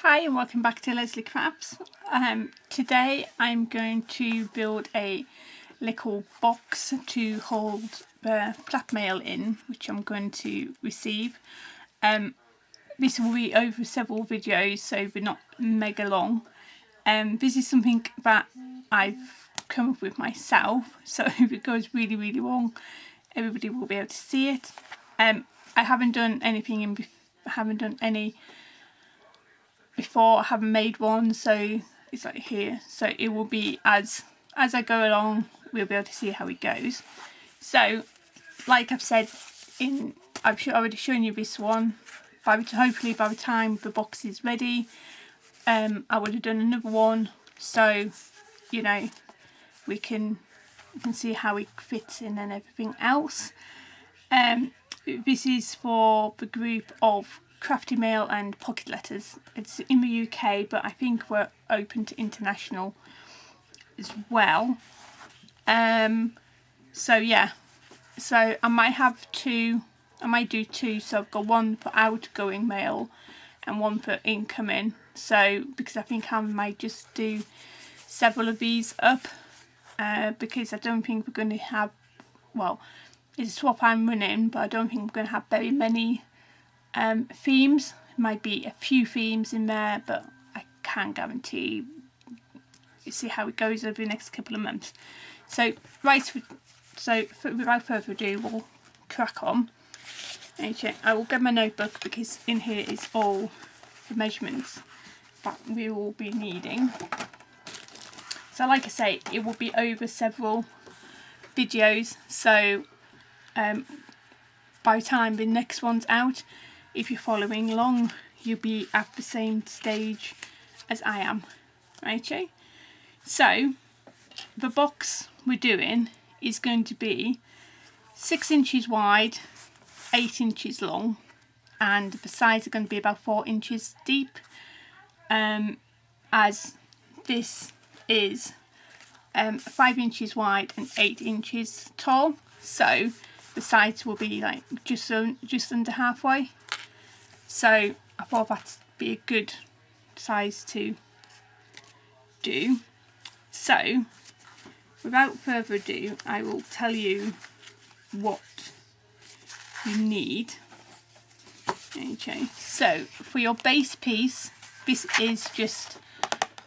Hi and welcome back to Leslie Crafts. Today I'm going to build a little box to hold the flat mail in, which I'm going to receive. This will be over several videos, so they're not mega long. This is something that I've come up with myself, so if it goes really long, everybody will be able to see it. I haven't done anything before. I haven't made one, so it's like here, so it will be as I go along, we'll be able to see how it goes. So like I've said, I've already shown you this one. Hopefully by the time the box is ready, I would have done another one, so you know we can see how it fits in and everything else. This is for the group of Crafty Mail and Pocket Letters. It's in the UK, but I think we're open to international as well. So yeah, so I might do two. So I've got one for outgoing mail and one for incoming. So because I think I might just do several of these up, because I don't think we're going to have, well, it's a swap I'm running, but I don't think we're going to have very many themes. Might be a few themes in there, but I can't guarantee. You see how it goes over the next couple of months. So without further ado, we'll crack on. Okay, I will get my notebook because in here is all the measurements that we will be needing. So like I say, it will be over several videos, so by the time the next one's out, if you're following along, you'll be at the same stage as I am. Okay, so the box we're doing is going to be 6 inches wide, 8 inches long, and the sides are going to be about 4 inches deep, as this is 5 inches wide and 8 inches tall, so the sides will be like just under halfway. So I thought that'd be a good size to do. So without further ado, I will tell you what you need. Okay, so for your base piece, this is just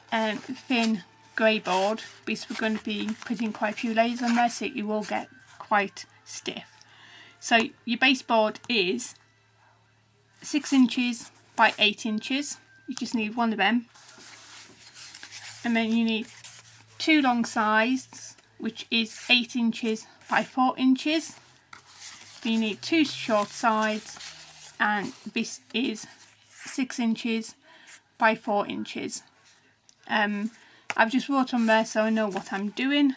thin grey board, because we're going to be putting quite a few layers on there, so it will get quite stiff. So your baseboard is 6 inches by 8 inches. You just need one of them. And then you need 2 long sides, which is 8 inches by 4 inches. Then you need 2 short sides, and this is 6 inches by 4 inches. I've just wrote on there so I know what I'm doing.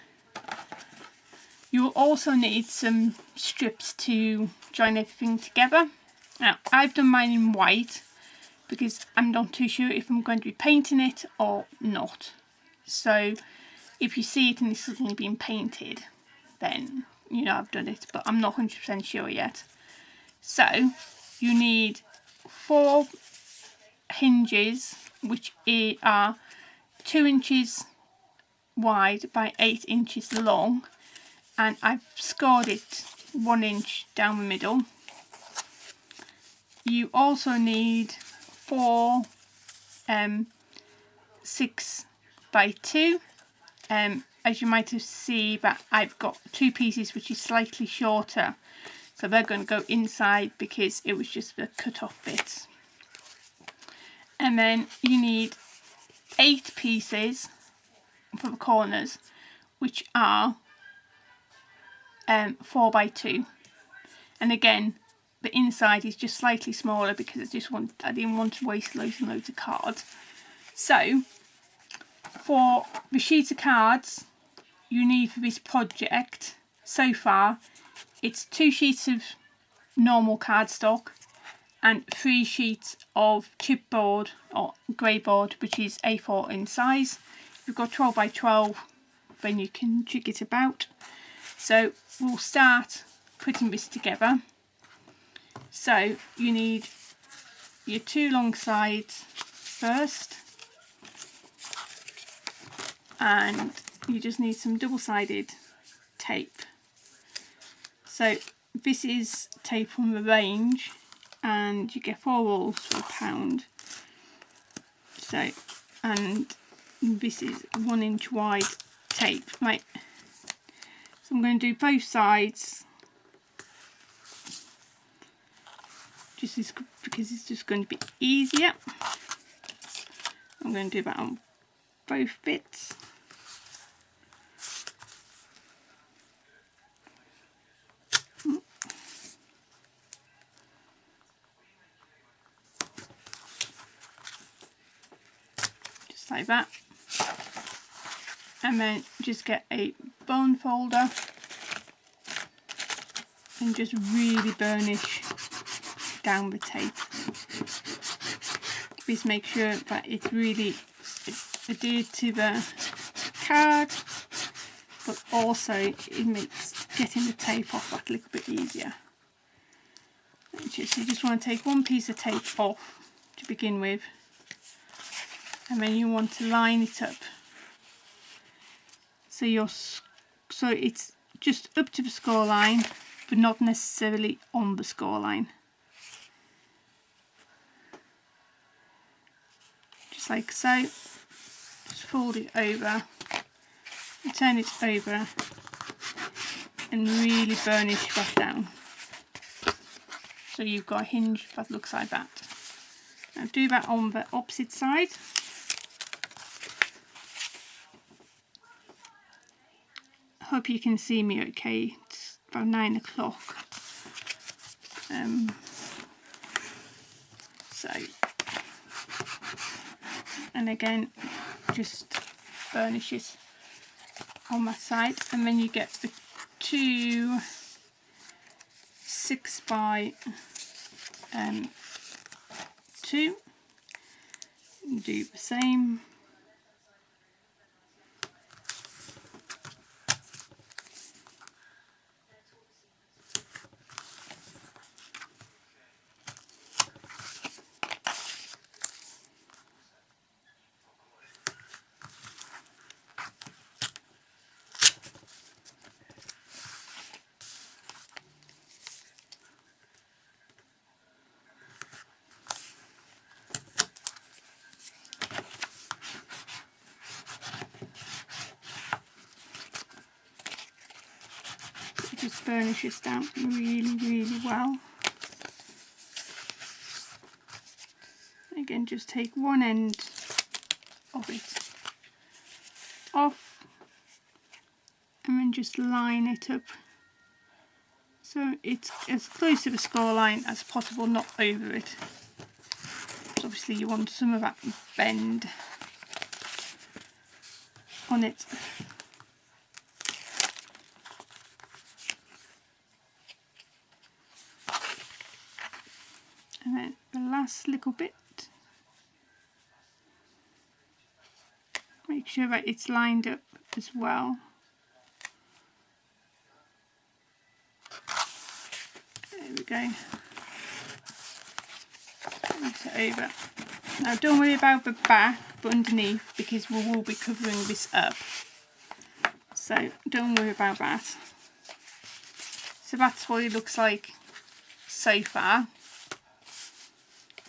You will also need some strips to join everything together. Now, I've done mine in white because I'm not too sure if I'm going to be painting it or not. So if you see it and it's suddenly been painted, then you know I've done it, but I'm not 100% sure yet. So you need 4 hinges, which are 2 inches wide by 8 inches long, and I've scored it 1 inch down the middle. You also need 4 6 by 2. As you might have seen, that I've got 2 pieces which is slightly shorter, so they're going to go inside because it was just the cut off bits. And then you need 8 pieces for the corners, which are 4 by 2, and again the inside is just slightly smaller because I didn't want to waste loads and loads of cards. So for the sheets of cards you need for this project, so far it's 2 sheets of normal cardstock and 3 sheets of chipboard or grey board, which is A4 in size. If you've got 12 by 12, then you can jig it about. So we'll start putting this together. So you need your 2 long sides first, and you just need some double-sided tape. So this is tape from the range, and you get 4 rolls for £1. So, and this is 1 inch wide tape. Right, so I'm going to do both sides, just because it's just going to be easier. I'm going to do that on both bits. Just like that. And then just get a bone folder and just really burnish down the tape. Please make sure that it's really adhered to the card, but also it makes getting the tape off that a little bit easier. You just want to take one piece of tape off to begin with, and then you want to line it up so it's just up to the score line, but not necessarily on the score line. Just like so. Just fold it over, turn it over, and really burnish that down. So you've got a hinge that looks like that. Now do that on the opposite side. Hope you can see me okay. It's about 9 o'clock. And again, just burnish it on that side, and then you get the 2 6x2. Do the same. Just burnish this down really well. Again, just take one end of it off and then just line it up so it's as close to the score line as possible, not over it. So obviously you want some of that bend on it. And then the last little bit, make sure that it's lined up as well. There we go. Place it over. Now don't worry about the back, but underneath, because we will be covering this up. So don't worry about that. So that's what it looks like so far.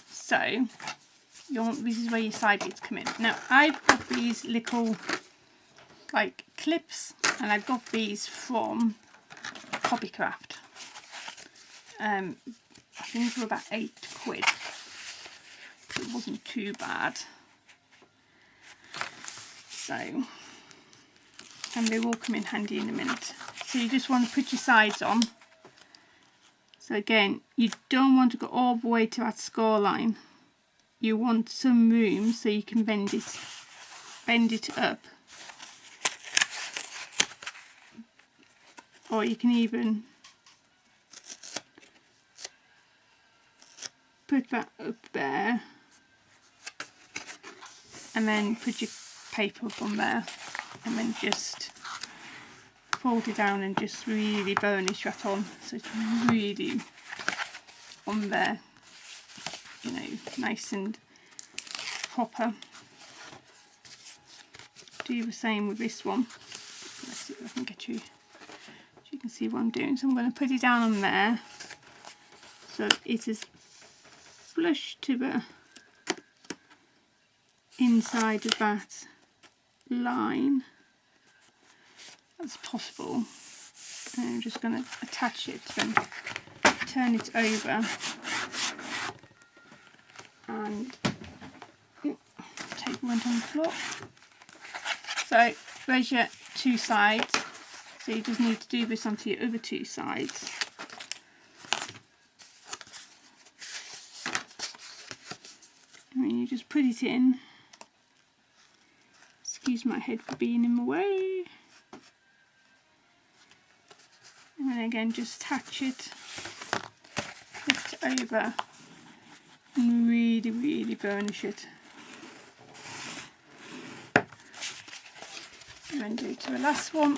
So this is where your side bits come in. Now I've got these little like clips, and I got these from Hobbycraft. I think they were about £8. So it wasn't too bad. So, and they will come in handy in a minute. So you just want to put your sides on. So again, you don't want to go all the way to that score line. You want some room so you can bend it up. Or you can even put that up there and then put your paper up on there, and then just fold it down and just really burnish that on so it's really on there, you know, nice and proper. Do the same with this one. Let's see if I can get you, so you can see what I'm doing. So I'm going to put it down on there, so it is flush to the inside of that line as possible. And I'm just going to attach it and turn it over and tape went on the floor. So there's your two sides, so you just need to do this onto your other two sides. And then you just put it in. Excuse my head for being in the way. And then again just attach it, flip it over and really burnish it. And then do to the last one.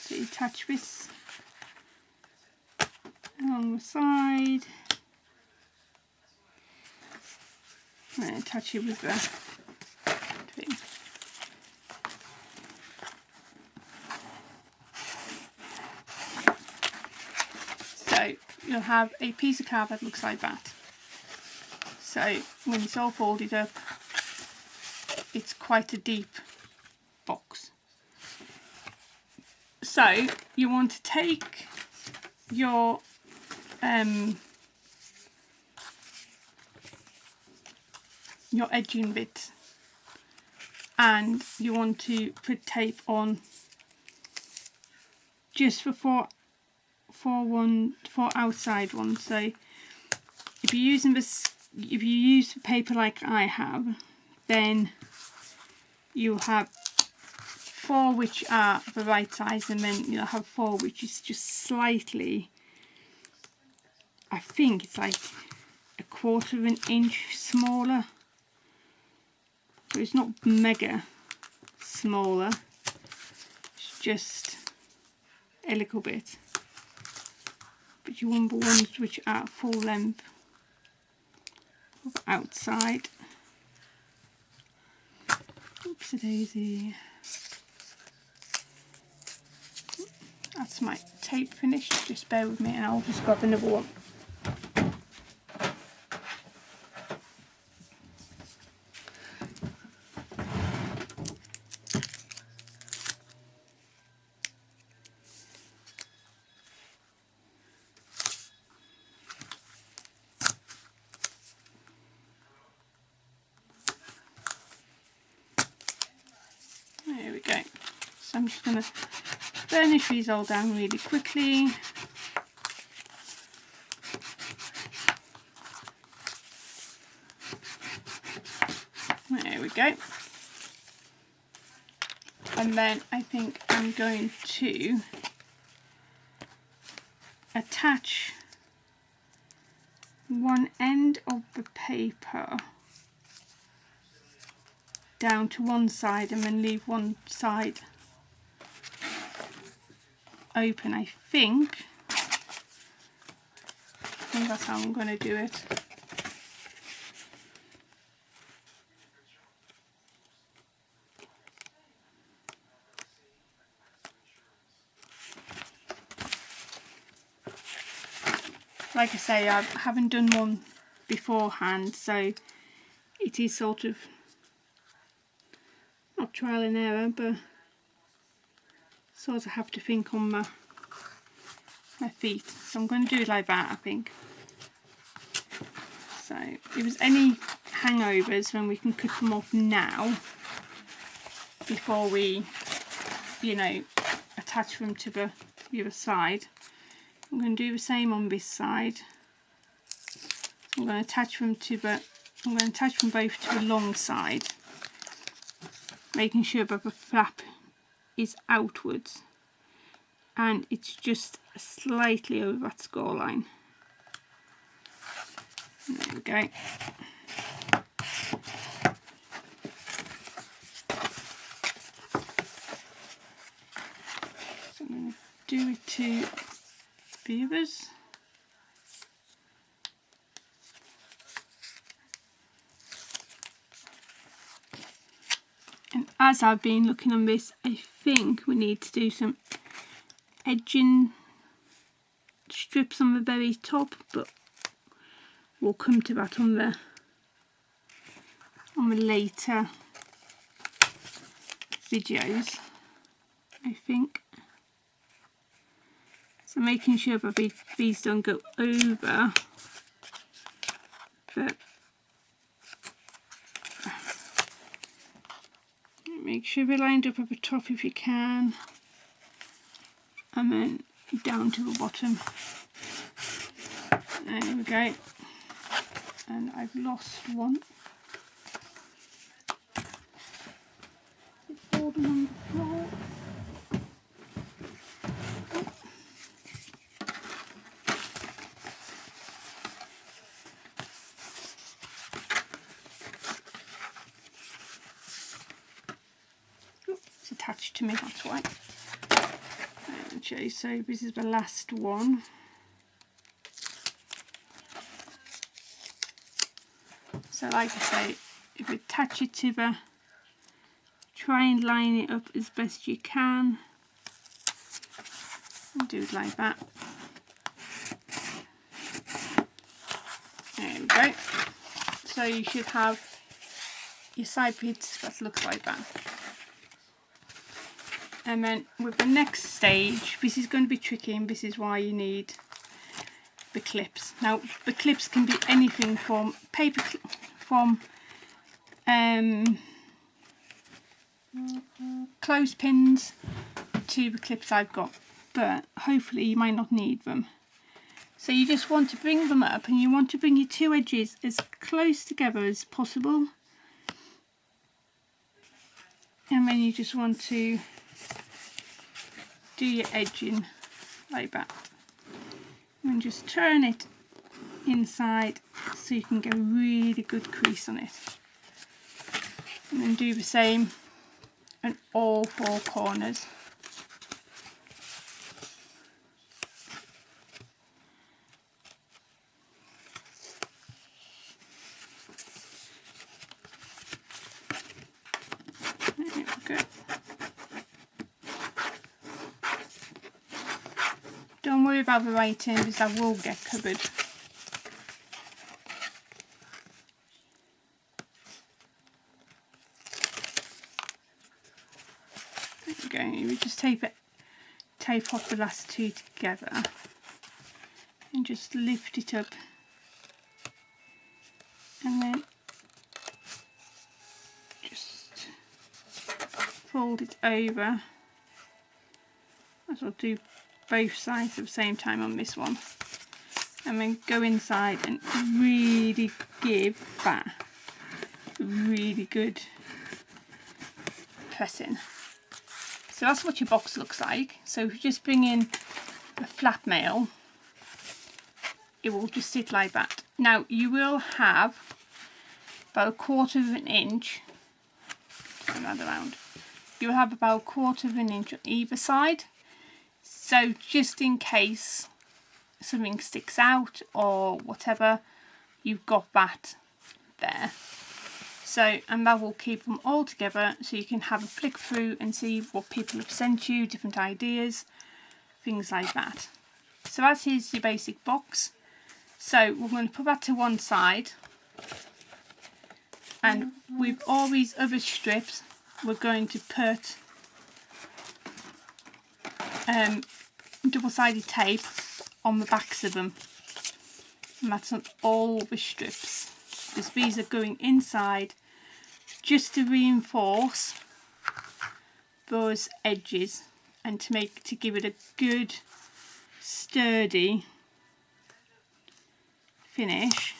So you attach this along the side and then attach it with the thing. So you'll have a piece of card that looks like that. So when it's all folded up, it's quite a deep box. So you want to take your edging bit and you want to put tape on just for four outside ones. So if you're using this, if you use paper like I have, then you'll have 4 which are the right size, and then you'll have 4 which is just slightly, I think it's like 1/4 of an inch smaller. So it's not mega smaller, it's just a little bit. But you want the ones which are full length of outside. Oopsie daisy. That's my tape finished. Just bear with me and I'll just grab another one. There we go. So I'm just going to burnish these all down really quickly. There we go. And then I think I'm going to attach one end of the paper down to one side and then leave one side open. I think that's how I'm going to do it. Like I say, I haven't done one beforehand, so it is sort of not trial and error, but sort of have to think on my feet. So I'm going to do it like that, I think. So if there's any hangovers, then we can cut them off now before we, you know, attach them to the other side. I'm going to do the same on this side. I'm going to attach them to the, I'm going to attach them both to the long side, making sure that the flap is outwards and it's just slightly over that score line. And there we go. So I'm going to do it to the others. as I've been looking on this, I think we need to do some edging strips on the very top, but we'll come to that on the later videos, I think. So making sure that these don't go over, but make sure they're lined up at the top if you can, and then down to the bottom. There we go. And I've lost one. It's falling on the floor. It's attached to me, that's why. Okay, so this is the last one. So like I say, if you attach it to the, try and line it up as best you can. And do it like that. There we go. So you should have your side bits that look like that. And then with the next stage, this is going to be tricky, and this is why you need the clips. Now the clips can be anything from paper clothespins to the clips I've got, but hopefully you might not need them. So you just want to bring them up, and you want to bring your two edges as close together as possible, and then you just want to do your edging like that, and just turn it inside so you can get a really good crease on it, and then do the same on all four corners. There we go. Don't worry about the writing, because that will get covered. There we go. We just tape off the last two together and just lift it up, and then just fold it over. As I'll do both sides at the same time on this one, and then go inside and really give that really good pressing. So that's what your box looks like. So if you just bring in the flat mail, it will just sit like that. Now you will have about 1/4 of an inch, turn that around, you'll have about 1/4 of an inch on either side. So just in case something sticks out or whatever, you've got that there. So, and that will keep them all together, so you can have a flick through and see what people have sent you, different ideas, things like that. So that is your basic box. So we're going to put that to one side, and with all these other strips we're going to put double-sided tape on the backs of them, and that's on all the strips, because these are going inside just to reinforce those edges and to give it a good sturdy finish.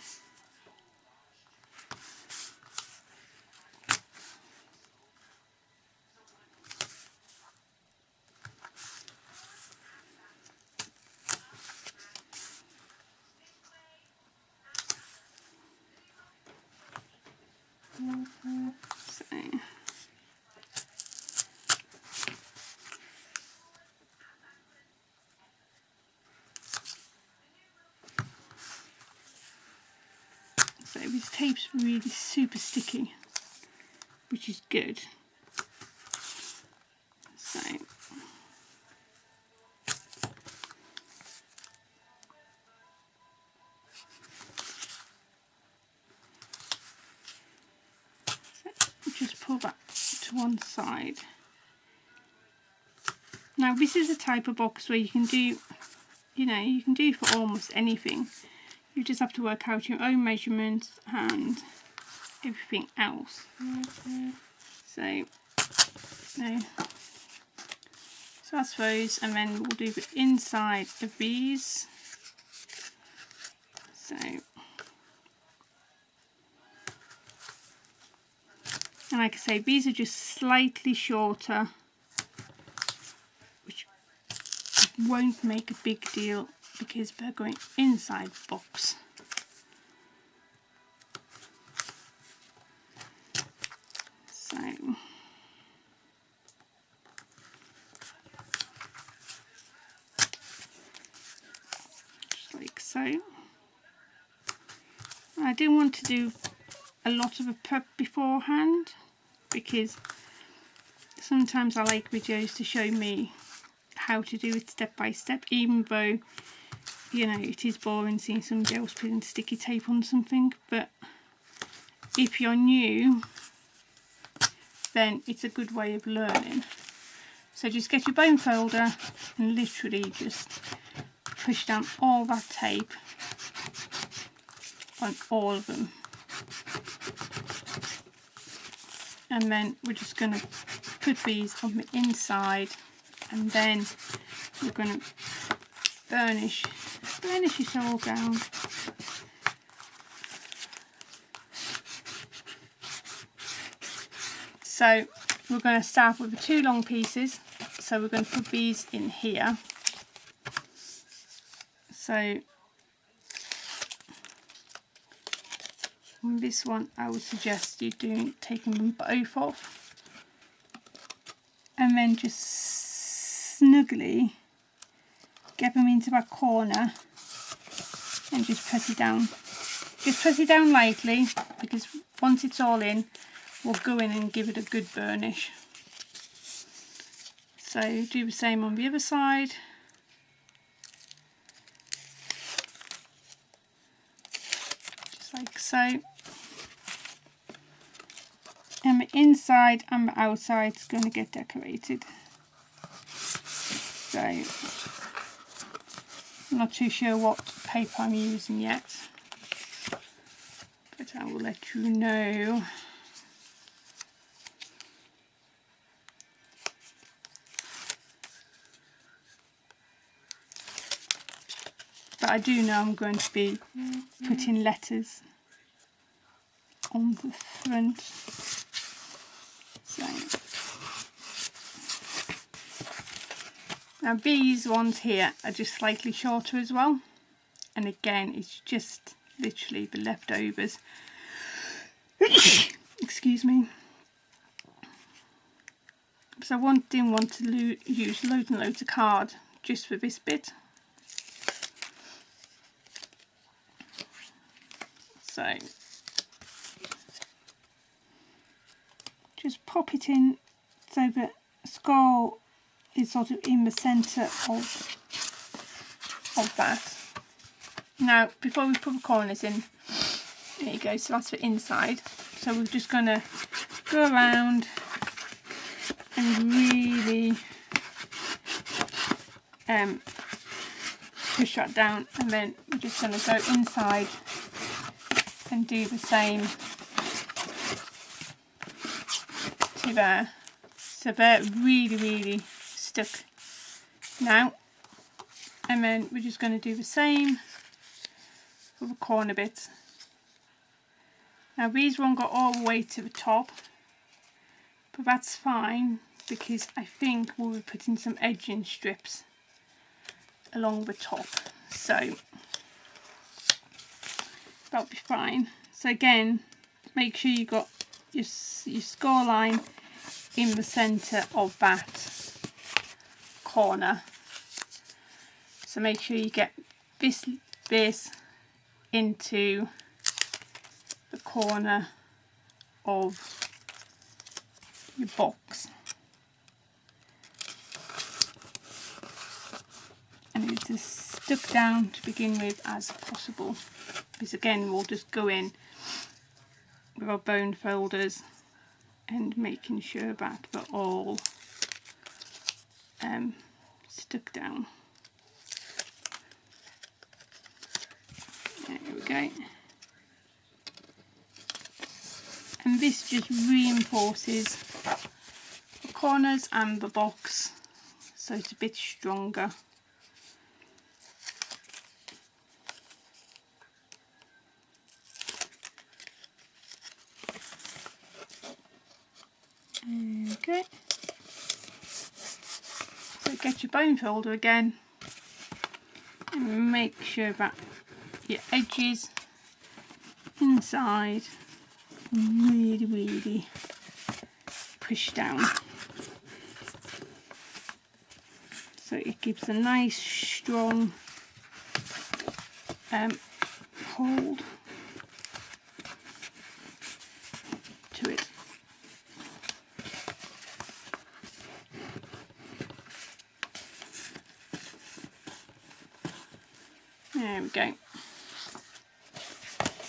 So this tape's really super sticky, which is good. just pull that to one side. Now this is a type of box where you can do, you know, you can do for almost anything. You just have to work out your own measurements and everything else. So, no. So that's those, and then we'll do the inside of these. So, and like I say, these are just slightly shorter, which won't make a big deal because they're going inside the box. So, just like so. I didn't want to do a lot of a prep beforehand because sometimes I like videos to show me how to do it step by step, even though, you know, it is boring seeing somebody else putting sticky tape on something. But if you're new, then it's a good way of learning. So just get your bone folder and literally just push down all that tape on all of them, and then we're just going to put these on the inside, and then we're going to burnish it all down. So we're going to start with the two long pieces, so we're going to put these in here. So on this one I would suggest you taking them both off, and then just snugly get them into that corner and just press it down. Just press it down lightly, because once it's all in, we'll go in and give it a good burnish. So do the same on the other side. Just like so. And the inside and the outside is going to get decorated. So I'm not too sure what paper I'm using yet, but I will let you know. But I do know I'm going to be putting letters on the front. So now these ones here are just slightly shorter as well, and again it's just literally the leftovers. Excuse me. So I didn't want to use loads and loads of card just for this bit. So just pop it in so the skull is sort of in the centre of that. Now before we put the corners in, there you go, so that's the inside. So we're just going to go around and really push that down, and then we're just going to go inside and do the same to there. So they're really stuck now, and then we're just going to do the same for the corner bits. Now these won't go all the way to the top, but that's fine because I think we'll be putting some edging strips along the top, so that'll be fine. So again, make sure you got your score line in the centre of that corner. So make sure you get this into the corner of your box, and it's as stuck down to begin with as possible, because again we'll just go in with our bone folders and making sure that they're all stuck down. There we go. And this just reinforces the corners and the box, so it's a bit stronger. Okay. So get your bone folder again and make sure that your edges inside really push down, so it gives a nice strong hold to it. There we go.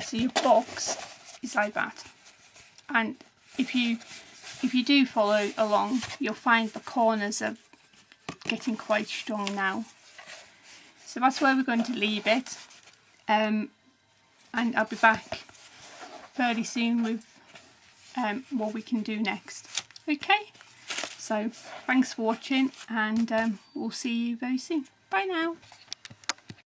So your box is like that, and if you do follow along, you'll find the corners are getting quite strong now. So that's where we're going to leave it, and I'll be back fairly soon with what we can do next. Okay, so thanks for watching, and we'll see you very soon. Bye now.